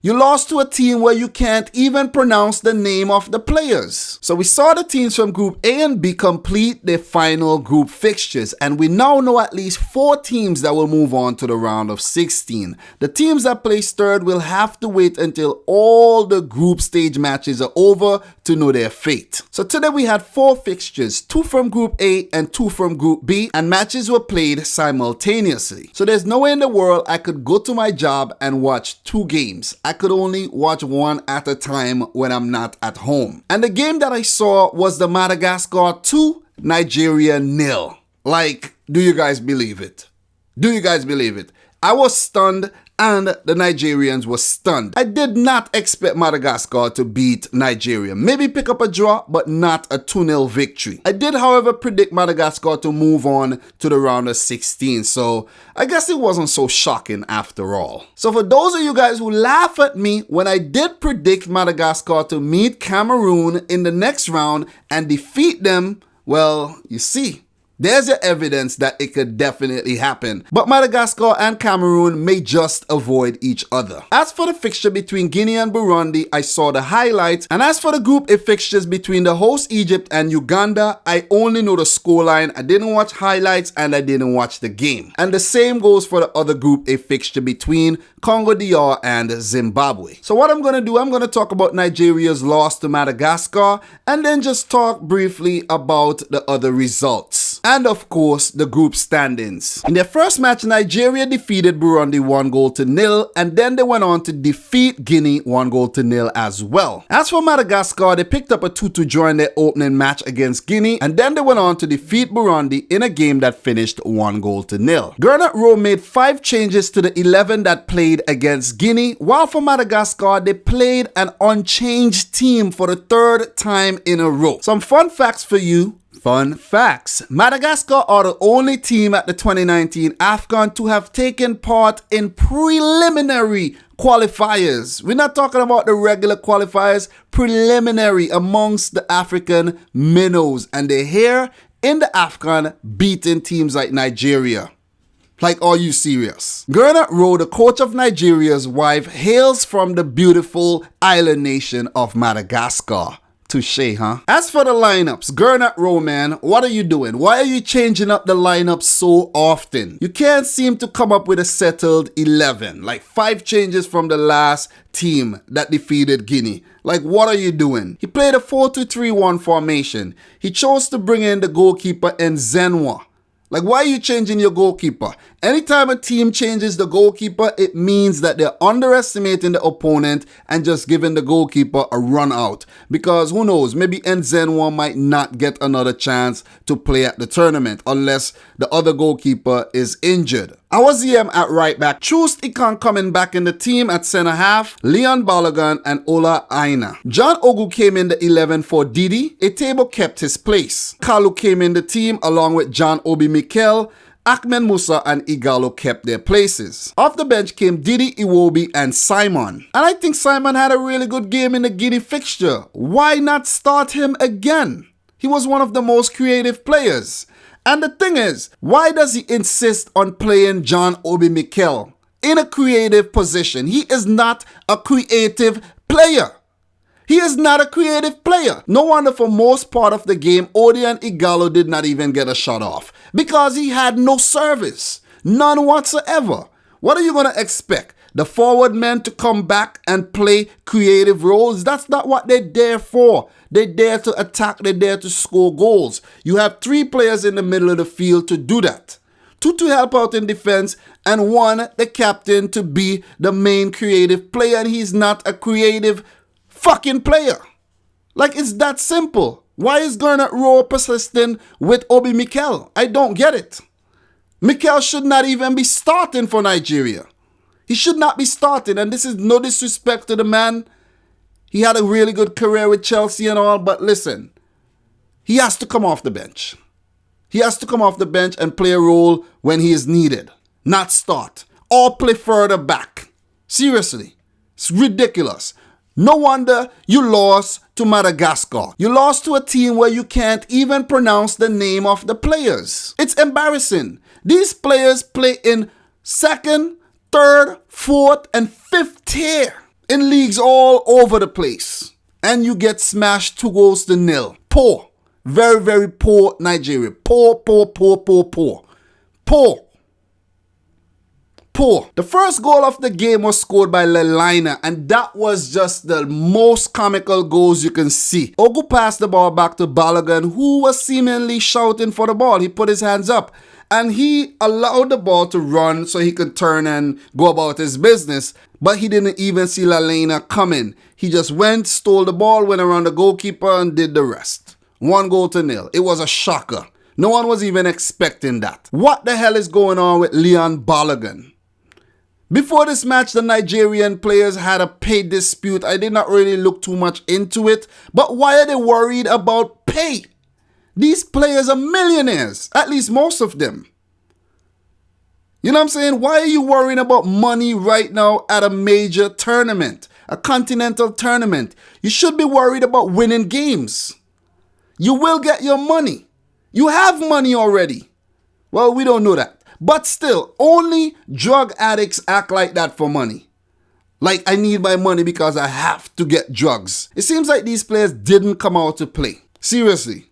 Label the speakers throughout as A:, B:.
A: You lost to a team where you can't even pronounce the name of the players. So we saw the teams from Group A and B complete their final group fixtures, and we now know at least 4 teams that will move on to the round of 16. The teams that placed third will have to wait until all the group stage matches are over to know their fate. So today we had 4 fixtures, 2 from Group A and 2 from Group B, and matches were played simultaneously. So there's no way in the world I could go to my job and watch 2 games. I could only watch one at a time when I'm not at home. And the game that I saw was the Madagascar 2, Nigeria 0. Like, do you guys believe it? Do you guys believe it? I was stunned and the Nigerians were stunned. I did not expect Madagascar to beat Nigeria. Maybe pick up a draw, but not a 2-0 victory. I did, however, predict Madagascar to move on to the round of 16, so I guess it wasn't so shocking after all. So for those of you guys who laugh at me when I did predict Madagascar to meet Cameroon in the next round and defeat them, well, you see, there's your evidence that it could definitely happen. But Madagascar and Cameroon may just avoid each other. As for the fixture between Guinea and Burundi, I saw the highlights. And as for the Group A fixtures between the host Egypt and Uganda, I only know the scoreline. I didn't watch highlights and I didn't watch the game. And the same goes for the other Group A fixture between Congo DR and Zimbabwe. So what I'm going to do, I'm going to talk about Nigeria's loss to Madagascar and then just talk briefly about the other results. And of course, the group standings. In their first match, Nigeria defeated Burundi 1-0 and then they went on to defeat Guinea 1-0 as well. As for Madagascar, they picked up a 2-2 draw in their opening match against Guinea, and then they went on to defeat Burundi in a game that finished 1-0. Gernot Rowe made 5 changes to the 11 that played against Guinea, while for Madagascar, they played an unchanged team for the 3rd time in a row. Some fun facts for you. Fun facts. Madagascar are the only team at the 2019 AFCON to have taken part in preliminary qualifiers. We're not talking about the regular qualifiers, preliminary amongst the African minnows. And they're here in the AFCON beating teams like Nigeria. Like, are you serious? Gernot Rowe, the coach of Nigeria's wife, hails from the beautiful island nation of Madagascar. Touché, huh? As for the lineups, Gernot Rowe, man, what are you doing? Why are you changing up the lineup so often? You can't seem to come up with a settled 11. Like 5 changes from the last team that defeated Guinea. Like, what are you doing? He played a 4-2-3-1 formation. He chose to bring in the goalkeeper Nzenwa. Like, why are you changing your goalkeeper? Anytime a team changes the goalkeeper, it means that they're underestimating the opponent and just giving the goalkeeper a run out. Because who knows, maybe Nzenwa might not get another chance to play at the tournament unless the other goalkeeper is injured. Our ZM at right back, Choost Ikan coming back in the team at centre half, Leon Balogun and Ola Aina. John Ogu came in the 11 for Didi. Etebo kept his place. Kalu came in the team along with John Obi Mikel. Ahmed Musa and Igalo kept their places. Off the bench came Didi Iwobi and Simon. And I think Simon had a really good game in the Guinea fixture. Why not start him again? He was one of the most creative players. And the thing is, why does he insist on playing John Obi Mikel in a creative position? He is not a creative player. He is not a creative player. No wonder for most part of the game, Odi and Igalo did not even get a shot off because he had no service. None whatsoever. What are you going to expect? The forward men to come back and play creative roles? That's not what they're there for. They're there to attack. They're there to score goals. You have 3 players in the middle of the field to do that. 2 to help out in defense and 1, the captain, to be the main creative player. And he's not a creative fucking player. Like, it's that simple. Why is Gernot Rowe persisting with Obi Mikel? I don't get it. Mikel should not even be starting for Nigeria. He should not be starting, and this is no disrespect to the man. He had a really good career with Chelsea and all, but listen, he has to come off the bench. He has to come off the bench and play a role when he is needed, not start, or play further back. Seriously, it's ridiculous. No wonder you lost to Madagascar. You lost to a team where you can't even pronounce the name of the players. It's embarrassing. These players play in 2nd, 3rd, 4th, and 5th tier. in leagues all over the place. And you get smashed 2-0. Poor. Very, very poor Nigeria. Poor. The first goal of the game was scored by Lelina, and that was just the most comical goals you can see. Ogu passed the ball back to Balogun, who was seemingly shouting for the ball. He put his hands up, and he allowed the ball to run so he could turn and go about his business, but he didn't even see Lelina coming. He just went, stole the ball, went around the goalkeeper, and did the rest. 1-0. It was a shocker. No one was even expecting that. What the hell is going on with Leon Balogun? Before this match, the Nigerian players had a pay dispute. I did not really look too much into it, but why are they worried about pay? These players are millionaires, at least most of them. You know what I'm saying? Why are you worrying about money right now at a major tournament, a continental tournament? You should be worried about winning games. You will get your money. You have money already. Well, we don't know that. But still, only drug addicts act like that for money. Like, I need my money because I have to get drugs. It seems like these players didn't come out to play. Seriously.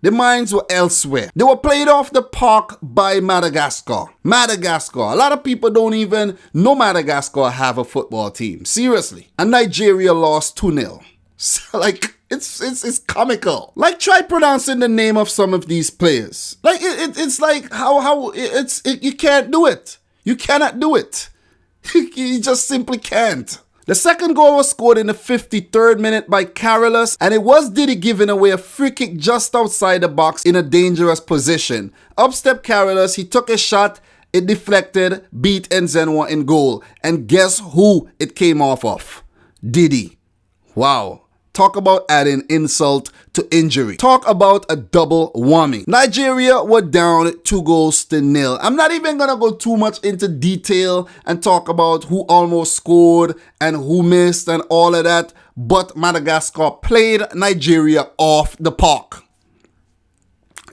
A: Their minds were elsewhere. They were played off the park by Madagascar. Madagascar. A lot of people don't even know Madagascar have a football team. Seriously. And Nigeria lost 2-0. So, like, it's comical. Like, try pronouncing the name of some of these players. Like, it's like you can't do it. You cannot do it. You just simply can't. The second goal was scored in the 53rd minute by Carolus, and it was Diddy giving away a free kick just outside the box in a dangerous position. Up stepped Carolus, he took a shot, it deflected, beat Nzenwa in goal. And guess who it came off of? Diddy. Wow. Talk about adding insult to injury. Talk about a double whammy. Nigeria were down 2-0. I'm not even going to go too much into detail and talk about who almost scored and who missed and all of that. But Madagascar played Nigeria off the park.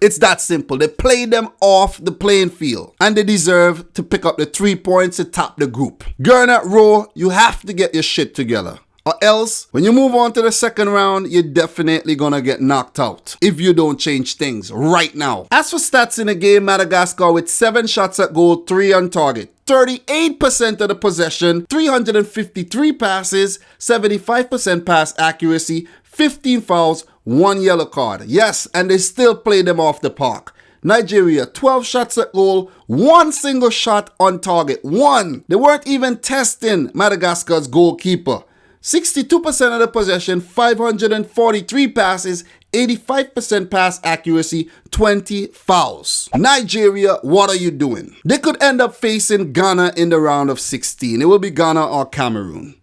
A: It's that simple. They played them off the playing field. And they deserve to pick up the 3 points to top the group. Gernot Rowe, you have to get your shit together. Or else, when you move on to the second round, you're definitely gonna get knocked out if you don't change things right now. As for stats in the game, Madagascar with 7 shots at goal, 3 on target. 38% of the possession, 353 passes, 75% pass accuracy, 15 fouls, 1 yellow card. Yes, and they still play them off the park. Nigeria, 12 shots at goal, 1 single shot on target. 1. They weren't even testing Madagascar's goalkeeper. 62% of the possession, 543 passes, 85% pass accuracy, 20 fouls. Nigeria, what are you doing? They could end up facing Ghana in the round of 16. It will be Ghana or Cameroon.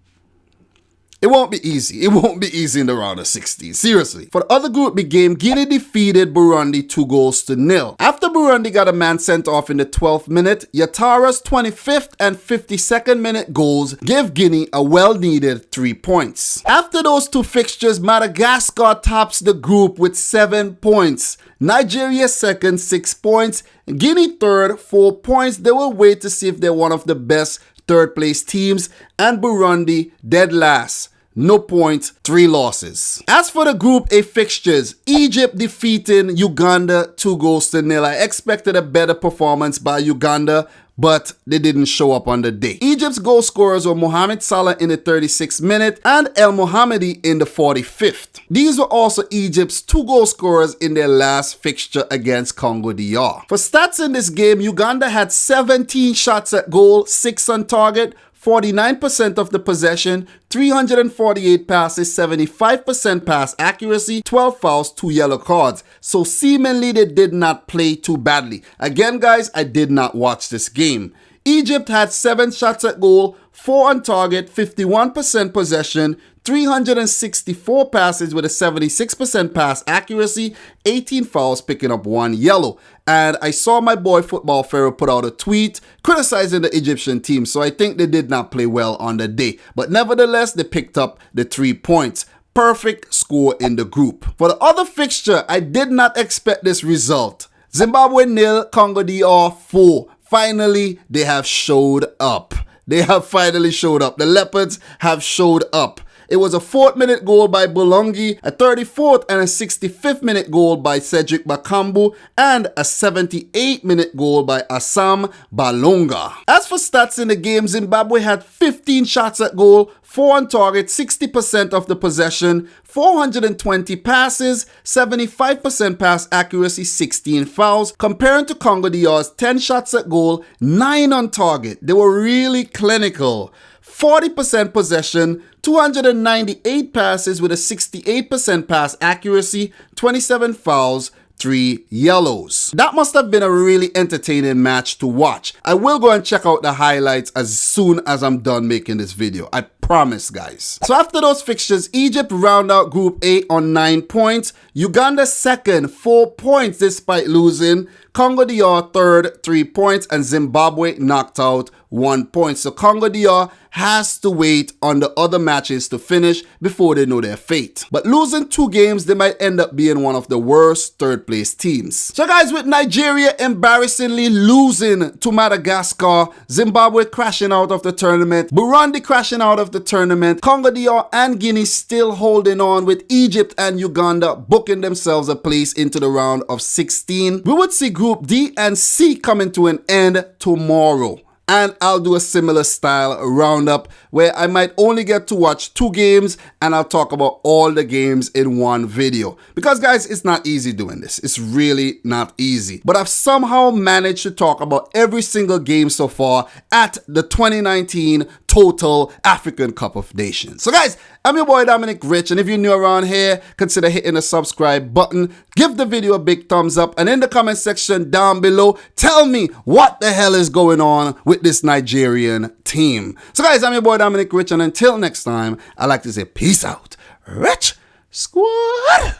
A: It won't be easy. It won't be easy in the round of 16. Seriously. For the other Group B game, Guinea defeated Burundi 2-0. After Burundi got a man sent off in the 12th minute, Yatara's 25th and 52nd minute goals gave Guinea a well-needed 3 points. After those 2 fixtures, Madagascar tops the group with 7 points. Nigeria second, 6 points. Guinea third, 4 points. They will wait to see if they're one of the best third place teams, and Burundi dead last. No points, 3 losses. As for the Group A fixtures, Egypt defeating Uganda 2-0. I expected a better performance by Uganda, but they didn't show up on the day. Egypt's goal scorers were Mohamed Salah in the 36th minute and El Mohammadi in the 45th. These were also Egypt's 2 goal scorers in their last fixture against Congo DR. For stats in this game, Uganda had 17 shots at goal, 6 on target, 49% of the possession, 348 passes, 75% pass accuracy, 12 fouls, 2 yellow cards. So seemingly they did not play too badly. Again, guys, I did not watch this game. Egypt had 7 shots at goal, 4 on target, 51% possession, 364 passes with a 76% pass accuracy, 18 fouls, picking up 1 yellow. And I saw my boy Football Pharaoh put out a tweet criticizing the Egyptian team, so I think they did not play well on the day. But nevertheless, they picked up the 3 points. Perfect score in the group. For the other fixture, I did not expect this result. Zimbabwe 0, Congo DR 4. Finally, they have showed up. They have finally showed up. The Leopards have showed up. It was a 4th minute goal by Bulongi, a 34th and a 65th minute goal by Cedric Bakambu, and a 78th minute goal by Assam Balonga. As for stats in the game, Zimbabwe had 15 shots at goal, 4 on target, 60% of the possession, 420 passes, 75% pass accuracy, 16 fouls. Comparing to Congo DR's 10 shots at goal, 9 on target. They were really clinical. 40% possession, 298 passes with a 68% pass accuracy, 27 fouls, 3 yellows. That must have been a really entertaining match to watch. I will go and check out the highlights as soon as I'm done making this video. I promise, guys. So after those fixtures, Egypt round out Group A on 9 points. Uganda second, 4 points despite losing. Congo DR third, 3 points. And Zimbabwe knocked out 1 point. So Congo DR has to wait on the other matches to finish before they know their fate. But losing 2 games, they might end up being one of the worst third place teams. So guys, with Nigeria embarrassingly losing to Madagascar, Zimbabwe crashing out of the tournament, Burundi crashing out of the tournament, Congo DR and Guinea still holding on, with Egypt and Uganda booking themselves a place into the round of 16. We would see Group D and C coming to an end tomorrow. And I'll do a similar style roundup where I might only get to watch 2 games and I'll talk about all the games in one video. Because guys, it's not easy doing this. It's really not easy. But I've somehow managed to talk about every single game so far at the 2019 Total African Cup of Nations. So guys, I'm your boy Dominic Rich, and if you're new around here, consider hitting the subscribe button, give the video a big thumbs up, and in the comment section down below, tell me what the hell is going on with this Nigerian team. So guys, I'm your boy Dominic Rich, and until next time, I like to say peace out, Rich Squad.